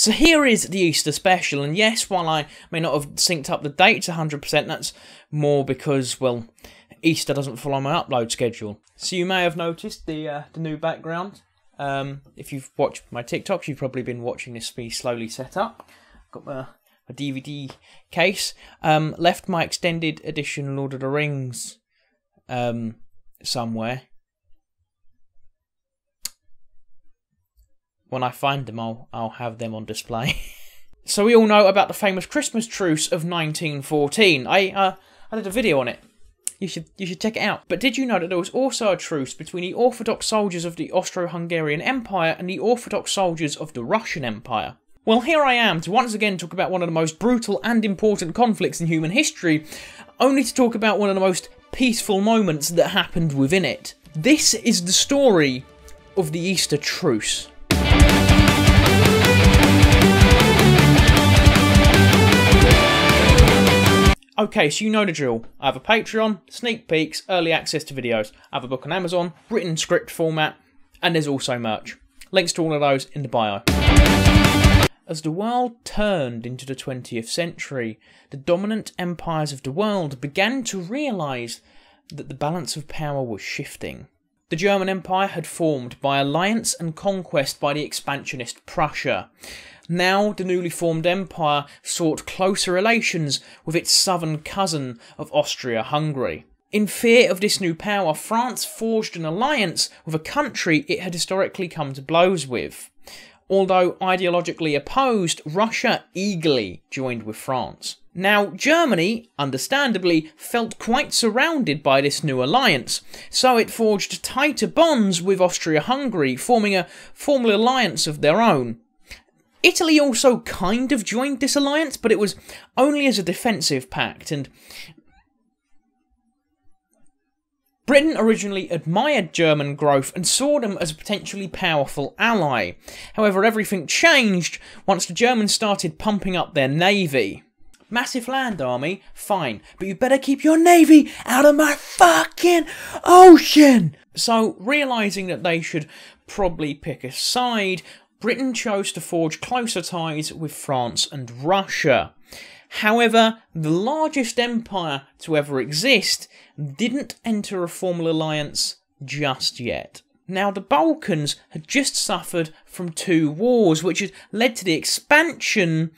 So here is the Easter special, and yes, while I may not have synced up the dates 100%, that's more because, well, Easter doesn't follow my upload schedule. So you may have noticed the new background. If you've watched my TikToks, you've probably been watching this be slowly set up. Got my DVD case. Left my extended edition Lord of the Rings somewhere. When I find them, I'll have them on display. So we all know about the famous Christmas Truce of 1914. I did a video on it. You should check it out. But did you know that there was also a truce between the Orthodox soldiers of the Austro-Hungarian Empire and the Orthodox soldiers of the Russian Empire? Well, here I am to once again talk about one of the most brutal and important conflicts in human history, only to talk about one of the most peaceful moments that happened within it. This is the story of the Easter Truce. Okay, so you know the drill. I have a Patreon, sneak peeks, early access to videos. I have a book on Amazon, written script format, and there's also merch. Links to all of those in the bio. As the world turned into the 20th century, the dominant empires of the world began to realise that the balance of power was shifting. The German Empire had formed by alliance and conquest by the expansionist Prussia. Now the newly formed empire sought closer relations with its southern cousin of Austria-Hungary. In fear of this new power, France forged an alliance with a country it had historically come to blows with. Although ideologically opposed, Russia eagerly joined with France. Now, Germany, understandably, felt quite surrounded by this new alliance, so it forged tighter bonds with Austria-Hungary, forming a formal alliance of their own. Italy also kind of joined this alliance, but it was only as a defensive pact, and Britain originally admired German growth and saw them as a potentially powerful ally. However, everything changed once the Germans started pumping up their navy. Massive land army, fine, but you better keep your navy out of my fucking ocean! So, realising that they should probably pick a side, Britain chose to forge closer ties with France and Russia. However, the largest empire to ever exist didn't enter a formal alliance just yet. Now, the Balkans had just suffered from 2 wars, which had led to the expansion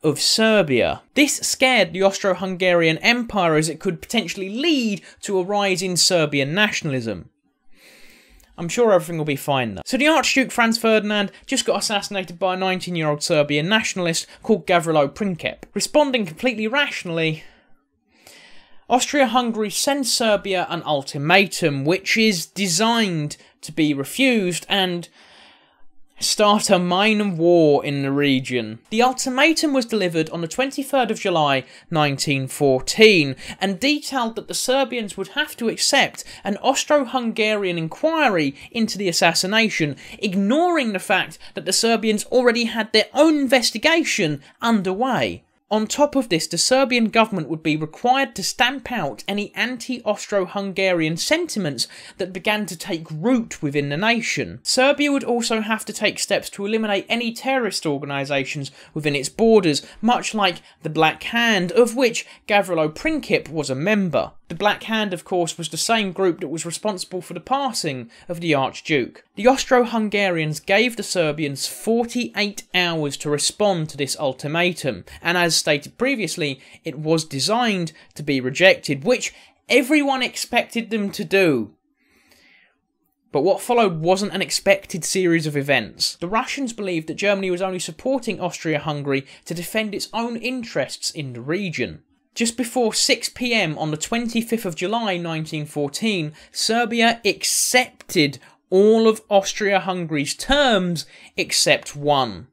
of Serbia. This scared the Austro-Hungarian Empire as it could potentially lead to a rise in Serbian nationalism. I'm sure everything will be fine though. So the Archduke Franz Ferdinand just got assassinated by a 19-year-old Serbian nationalist called Gavrilo Princip. Responding completely rationally, Austria-Hungary sends Serbia an ultimatum which is designed to be refused and start a minor war in the region. The ultimatum was delivered on the 23rd of July 1914 and detailed that the Serbians would have to accept an Austro-Hungarian inquiry into the assassination, ignoring the fact that the Serbians already had their own investigation underway. On top of this, the Serbian government would be required to stamp out any anti-Austro-Hungarian sentiments that began to take root within the nation. Serbia would also have to take steps to eliminate any terrorist organisations within its borders, much like the Black Hand, of which Gavrilo Princip was a member. The Black Hand, of course, was the same group that was responsible for the passing of the Archduke. The Austro-Hungarians gave the Serbians 48 hours to respond to this ultimatum, and as stated previously, it was designed to be rejected, which everyone expected them to do. But what followed wasn't an expected series of events. The Russians believed that Germany was only supporting Austria-Hungary to defend its own interests in the region. Just before 6 PM on the 25th of July 1914, Serbia accepted all of Austria-Hungary's terms except one.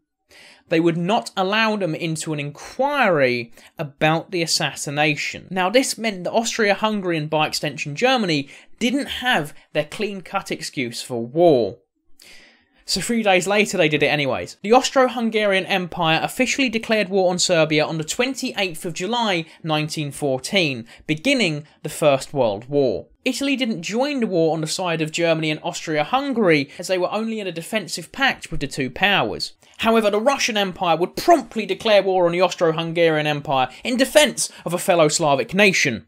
They would not allow them into an inquiry about the assassination. Now, this meant that Austria-Hungary and by extension Germany didn't have their clean-cut excuse for war. So 3 days later they did it anyways. The Austro-Hungarian Empire officially declared war on Serbia on the 28th of July 1914, beginning the First World War. Italy didn't join the war on the side of Germany and Austria-Hungary, as they were only in a defensive pact with the two powers. However, the Russian Empire would promptly declare war on the Austro-Hungarian Empire in defence of a fellow Slavic nation.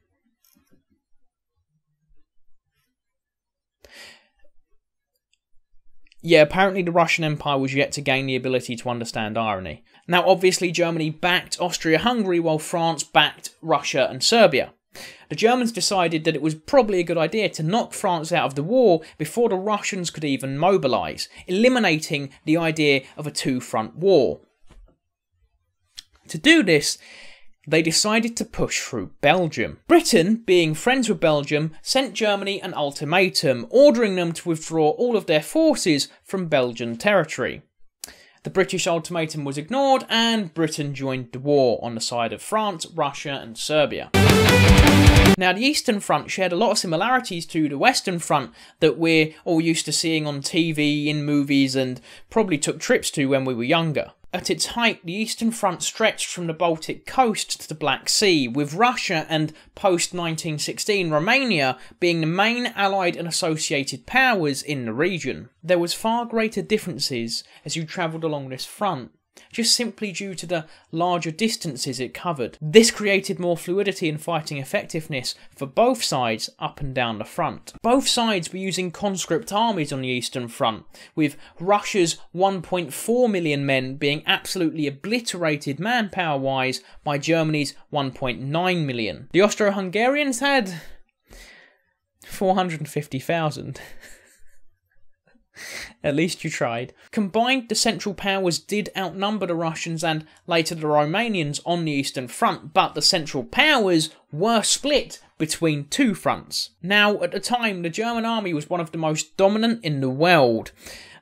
Yeah, apparently the Russian Empire was yet to gain the ability to understand irony. Now, obviously, Germany backed Austria-Hungary while France backed Russia and Serbia. The Germans decided that it was probably a good idea to knock France out of the war before the Russians could even mobilise, eliminating the idea of a two-front war. To do this, they decided to push through Belgium. Britain, being friends with Belgium, sent Germany an ultimatum, ordering them to withdraw all of their forces from Belgian territory. The British ultimatum was ignored, and Britain joined the war on the side of France, Russia and Serbia. Now, the Eastern Front shared a lot of similarities to the Western Front that we're all used to seeing on TV, in movies, and probably took trips to when we were younger. At its height, the Eastern Front stretched from the Baltic coast to the Black Sea, with Russia and post-1916 Romania being the main allied and associated powers in the region. There was far greater differences as you travelled along this front, just simply due to the larger distances it covered. This created more fluidity and fighting effectiveness for both sides up and down the front. Both sides were using conscript armies on the Eastern Front, with Russia's 1.4 million men being absolutely obliterated manpower-wise by Germany's 1.9 million. The Austro-Hungarians had 450,000. At least you tried. Combined, the Central Powers did outnumber the Russians and later the Romanians on the Eastern Front, but the Central Powers were split between two fronts. Now, at the time, the German army was one of the most dominant in the world.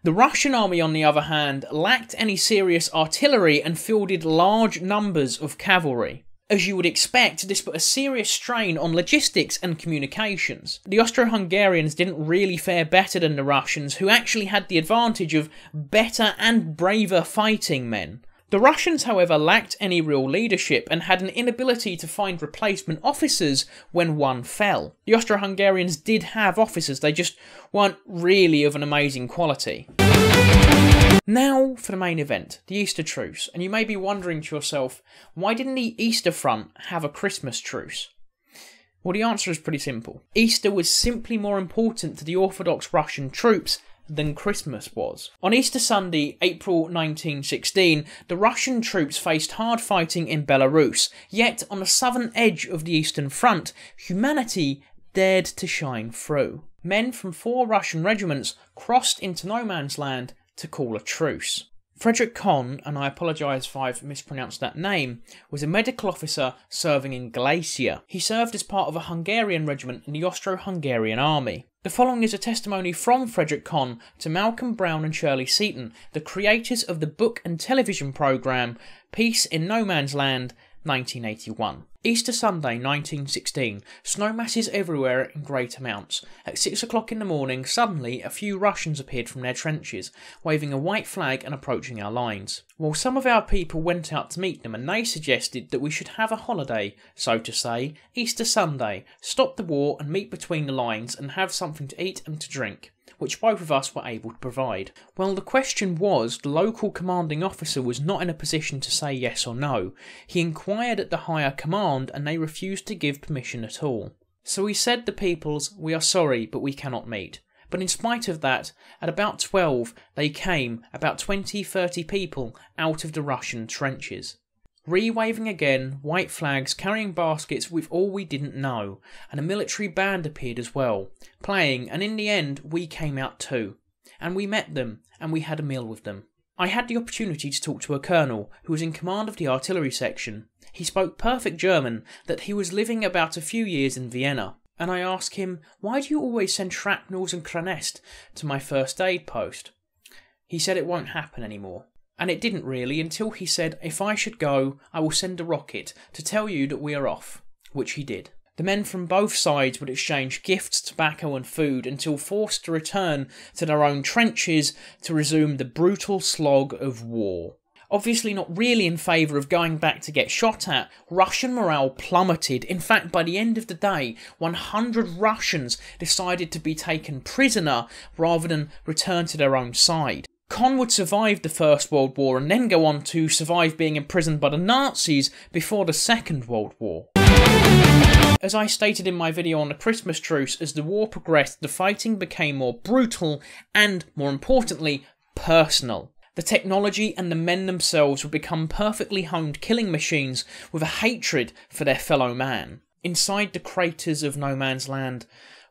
The Russian army, on the other hand, lacked any serious artillery and fielded large numbers of cavalry. As you would expect, this put a serious strain on logistics and communications. The Austro-Hungarians didn't really fare better than the Russians, who actually had the advantage of better and braver fighting men. The Russians, however, lacked any real leadership and had an inability to find replacement officers when one fell. The Austro-Hungarians did have officers, they just weren't really of an amazing quality. Now for the main event, the Easter Truce, and you may be wondering to yourself, why didn't the Easter Front have a Christmas Truce? Well, the answer is pretty simple. Easter was simply more important to the Orthodox Russian troops than Christmas was. On Easter Sunday, April 1916, the Russian troops faced hard fighting in Belarus, yet on the southern edge of the Eastern Front, humanity dared to shine through. Men from 4 Russian regiments crossed into no man's land to call a truce. Fredrick Kohn, and I apologise if I've mispronounced that name, was a medical officer serving in Galicia. He served as part of a Hungarian regiment in the Austro-Hungarian army. The following is a testimony from Fredrick Kohn to Malcolm Brown and Shirley Seaton, the creators of the book and television programme Peace in No Man's Land, 1981. Easter Sunday 1916, snow masses everywhere in great amounts. At 6 o'clock in the morning, suddenly a few Russians appeared from their trenches, waving a white flag and approaching our lines. Well, some of our people went out to meet them and they suggested that we should have a holiday, so to say, Easter Sunday, stop the war and meet between the lines and have something to eat and to drink, which both of us were able to provide. Well, the question was, the local commanding officer was not in a position to say yes or no. He inquired at the higher command and they refused to give permission at all. So he said the peoples, "We are sorry, but we cannot meet." But in spite of that, at about 12, they came, about 20-30 people, out of the Russian trenches. Re-waving again, white flags, carrying baskets with all we didn't know, and a military band appeared as well, playing, and in the end we came out too. And we met them, and we had a meal with them. I had the opportunity to talk to a colonel who was in command of the artillery section. He spoke perfect German, that he was living about a few years in Vienna. And I asked him, "Why do you always send shrapnels and grenades to my first aid post?" He said it won't happen anymore. And it didn't really, until he said, "If I should go, I will send a rocket to tell you that we are off," which he did. The men from both sides would exchange gifts, tobacco and food until forced to return to their own trenches to resume the brutal slog of war. Obviously not really in favour of going back to get shot at, Russian morale plummeted. In fact, by the end of the day, 100 Russians decided to be taken prisoner rather than return to their own side. Kohn would survive the First World War and then go on to survive being imprisoned by the Nazis before the Second World War. As I stated in my video on the Christmas Truce, as the war progressed, the fighting became more brutal and, more importantly, personal. The technology and the men themselves would become perfectly honed killing machines with a hatred for their fellow man. Inside the craters of no man's land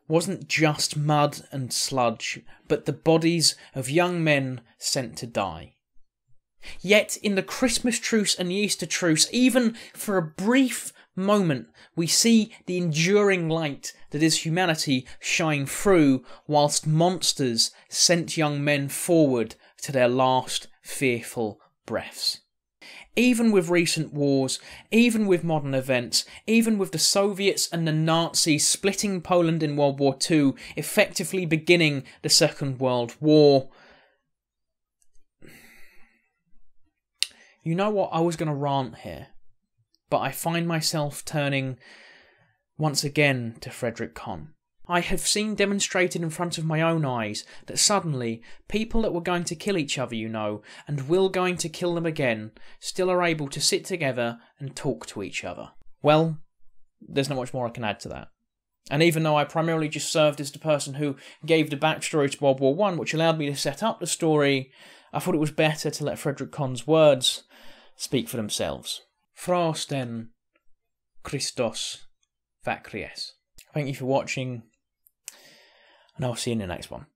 wasn't just mud and sludge, but the bodies of young men sent to die. Yet in the Christmas Truce and the Easter Truce, even for a brief moment, we see the enduring light that is humanity shine through, whilst monsters sent young men forward to their last fearful breaths. Even with recent wars, even with modern events, even with the Soviets and the Nazis splitting Poland in World War II, effectively beginning the Second World War. You know what, I was going to rant here, but I find myself turning once again to Fredrick Kohn. I have seen demonstrated in front of my own eyes that suddenly people that were going to kill each other, you know, and will going to kill them again, still are able to sit together and talk to each other. Well, there's not much more I can add to that. And even though I primarily just served as the person who gave the backstory to World War I, which allowed me to set up the story, I thought it was better to let Fredrick Kohn's words speak for themselves. Frosten Christos Vakries. Thank you for watching, and I'll see you in the next one.